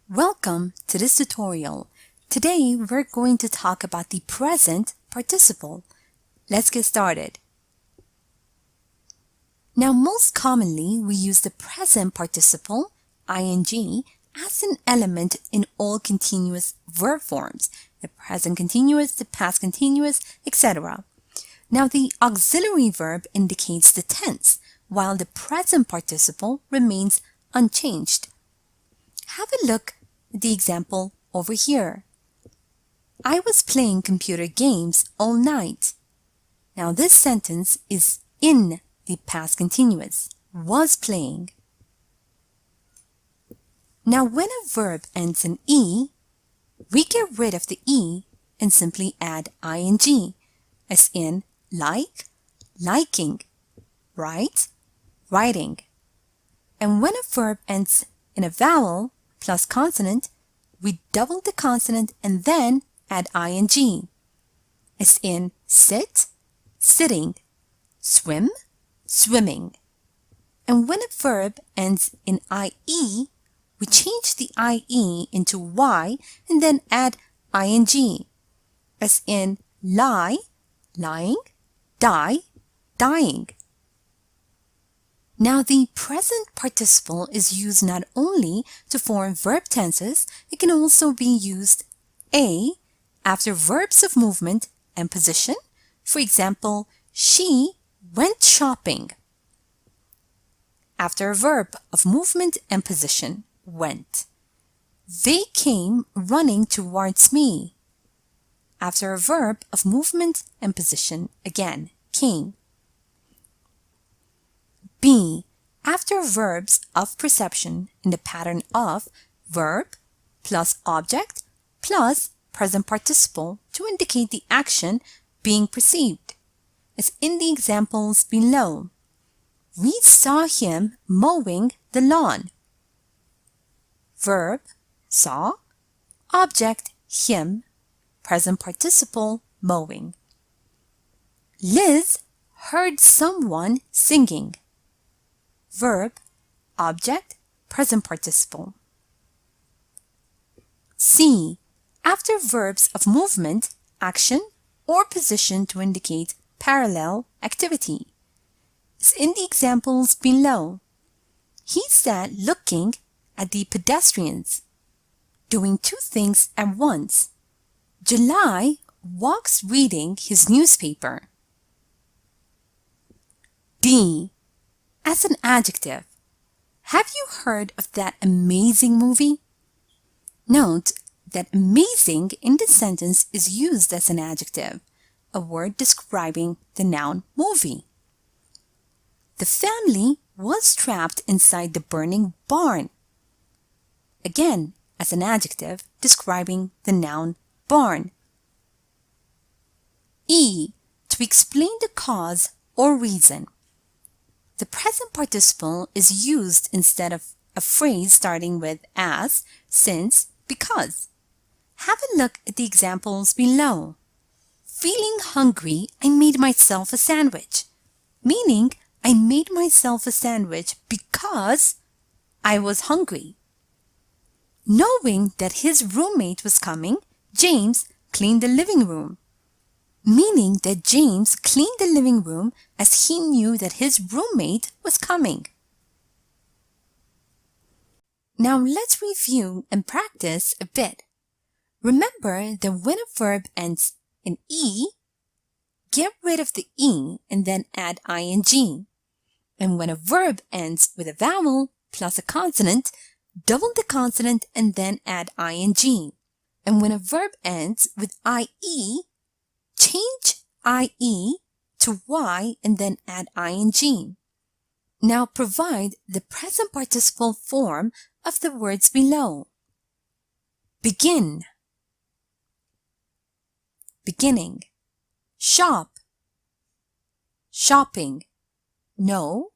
Welcome to this tutorial. Today we're going to talk about the present participle. Let's get started. Now most commonly we use the present participle, ing, as an element in all continuous verb forms, the present continuous, the past continuous, etc. Now the auxiliary verb indicates the tense, while the present participle remains unchanged. Have a look at the example over here. I was playing computer games all night. Now this sentence is in the past continuous, was playing. Now when a verb ends in E, we get rid of the E and simply add ing, as in like, liking, write, writing. And when a verb ends in a vowel plus consonant, we double the consonant and then add ing, as in sit, sitting, swim, swimming. And when a verb ends in ie, we change the ie into y and then add ing, as in lie, lying, die, dying. Now the present participle is used not only to form verb tenses, it can also be used A after verbs of movement and position. For example, she went shopping. After a verb of movement and position, went. They came running towards me. After a verb of movement and position, again, came. B. After verbs of perception in the pattern of verb plus object plus present participle to indicate the action being perceived, as in the examples below. We saw him mowing the lawn. Verb, saw, object, him, present participle, mowing. Liz heard someone singing. Verb, object, present participle. C. After verbs of movement, action, or position to indicate parallel activity. As in the examples below. He sat looking at the pedestrians, doing two things at once. July walks reading his newspaper. D. As an adjective, have you heard of that amazing movie? Note that amazing in this sentence is used as an adjective, a word describing the noun movie. The family was trapped inside the burning barn. Again, as an adjective describing the noun barn. E. To explain the cause or reason. The present participle is used instead of a phrase starting with as, since, because. Have a look at the examples below. Feeling hungry, I made myself a sandwich. Meaning, I made myself a sandwich because I was hungry. Knowing that his roommate was coming, James cleaned the living room. Meaning that James cleaned the living room as he knew that his roommate was coming. Now let's review and practice a bit. Remember that when a verb ends in E, get rid of the E and then add ing. And when a verb ends with a vowel plus a consonant, double the consonant and then add ing. And when a verb ends with ie, change ie to y and then add ing. Now provide the present participle form of the words below. Begin, beginning. Shop, shopping. Know,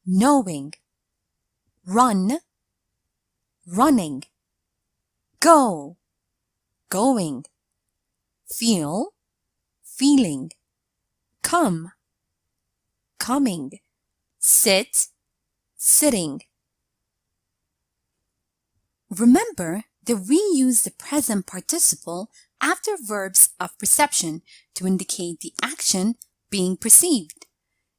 knowing. Run, running. Go, going. Feel, feeling. Come, coming. Sit, sitting. Remember that we use the present participle after verbs of perception to indicate the action being perceived.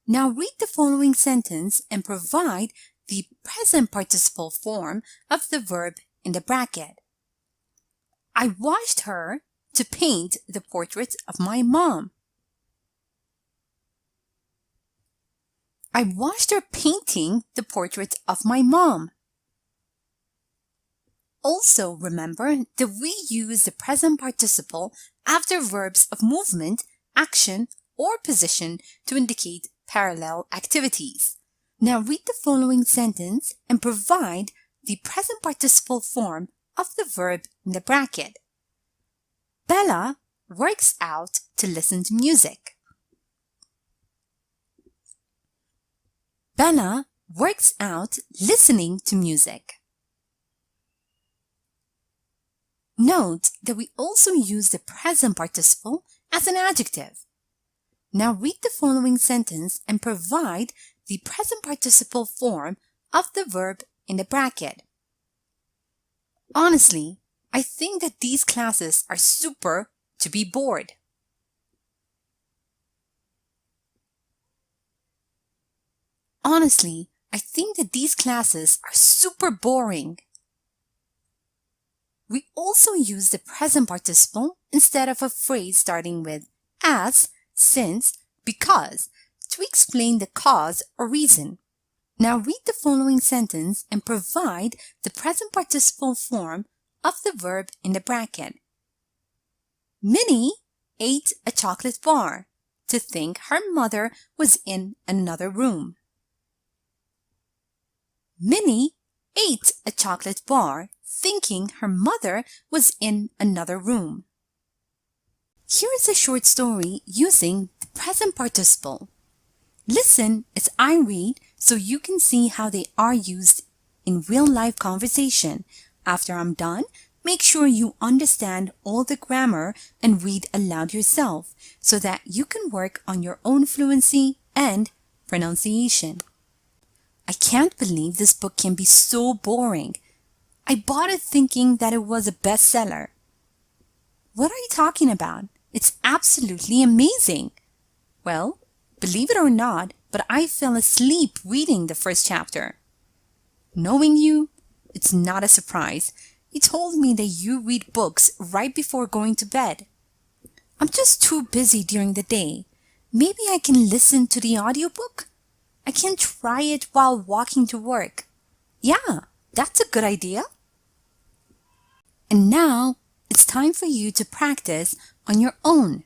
Now read the following sentence and provide the present participle form of the verb in the bracket. I watched her to paint the portrait of my mom. I watched her painting the portrait of my mom. Also remember that we use the present participle after verbs of movement, action, or position to indicate parallel activities. Now read the following sentence and provide the present participle form of the verb in the bracket. Bella works out to listen to music. Bella works out listening to music. Note that we also use the present participle as an adjective. Now read the following sentence and provide the present participle form of the verb in the bracket. Honestly, I think that these classes are super to be bored. Honestly, I think that these classes are super boring. We also use the present participle instead of a phrase starting with as, since, because to explain the cause or reason. Now read the following sentence and provide the present participle form of the verb in the bracket. Minnie ate a chocolate bar to think her mother was in another room. Minnie ate a chocolate bar thinking her mother was in another room. Here is a short story using the present participle. Listen as I read so you can see how they are used in real-life conversation. After I'm done, make sure you understand all the grammar and read aloud yourself so that you can work on your own fluency and pronunciation. I can't believe this book can be so boring. I bought it thinking that it was a bestseller. What are you talking about? It's absolutely amazing. Well, believe it or not, but I fell asleep reading the first chapter. Knowing you, it's not a surprise. You told me that you read books right before going to bed. I'm just too busy during the day. Maybe I can listen to the audiobook? I can try it while walking to work. Yeah, that's a good idea. And now, it's time for you to practice on your own.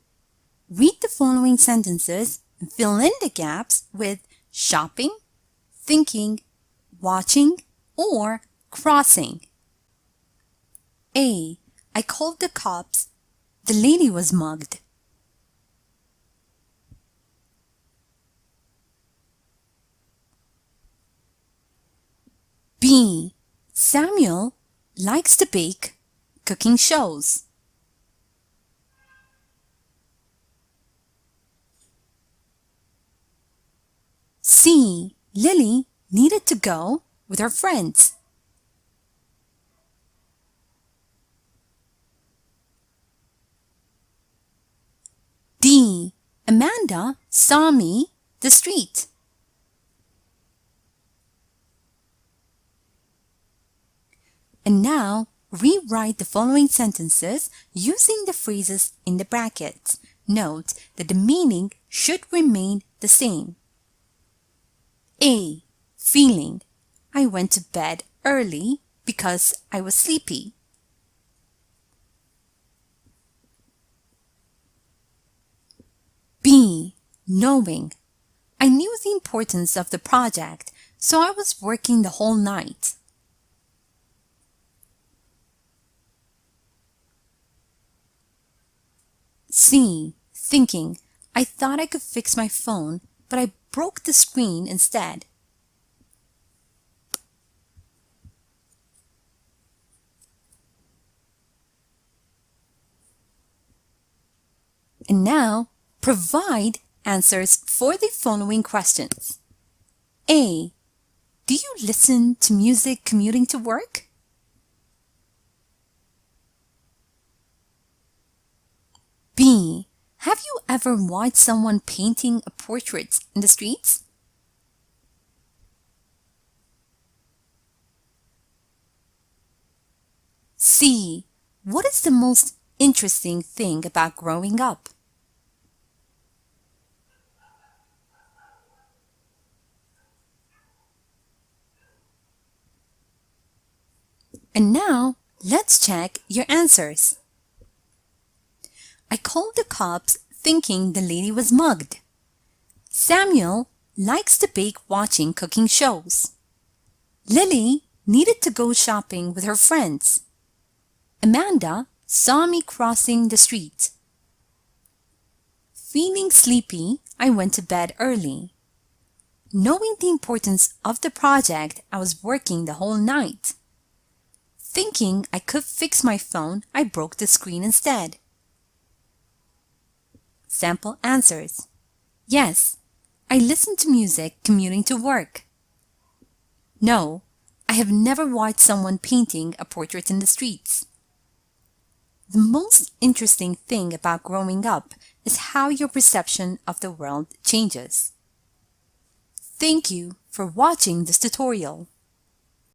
Read the following sentences and fill in the gaps with shopping, thinking, watching, or crossing. A. I called the cops. The lady was mugged. B. Samuel likes to bake cooking shows. C. Lily needed to go with her friends. D. Amanda saw me the street. And now, rewrite the following sentences using the phrases in the brackets. Note that the meaning should remain the same. A. Feeling. I went to bed early because I was sleepy. B. Knowing. I knew the importance of the project, so I was working the whole night. C. Thinking. I thought I could fix my phone, but I broke the screen instead. And now, provide answers for the following questions. A. Do you listen to music commuting to work? ever watched someone painting a portrait in the streets? C. What is the most interesting thing about growing up? And now, let's check your answers. I called the cops thinking the lady was mugged. Samuel likes to bake watching cooking shows. Lily needed to go shopping with her friends. Amanda saw me crossing the street. Feeling sleepy, I went to bed early. Knowing the importance of the project, I was working the whole night. Thinking I could fix my phone, I broke the screen instead. Sample answers. Yes, I listen to music commuting to work. No, I have never watched someone painting a portrait in the streets. The most interesting thing about growing up is how your perception of the world changes. Thank you for watching this tutorial.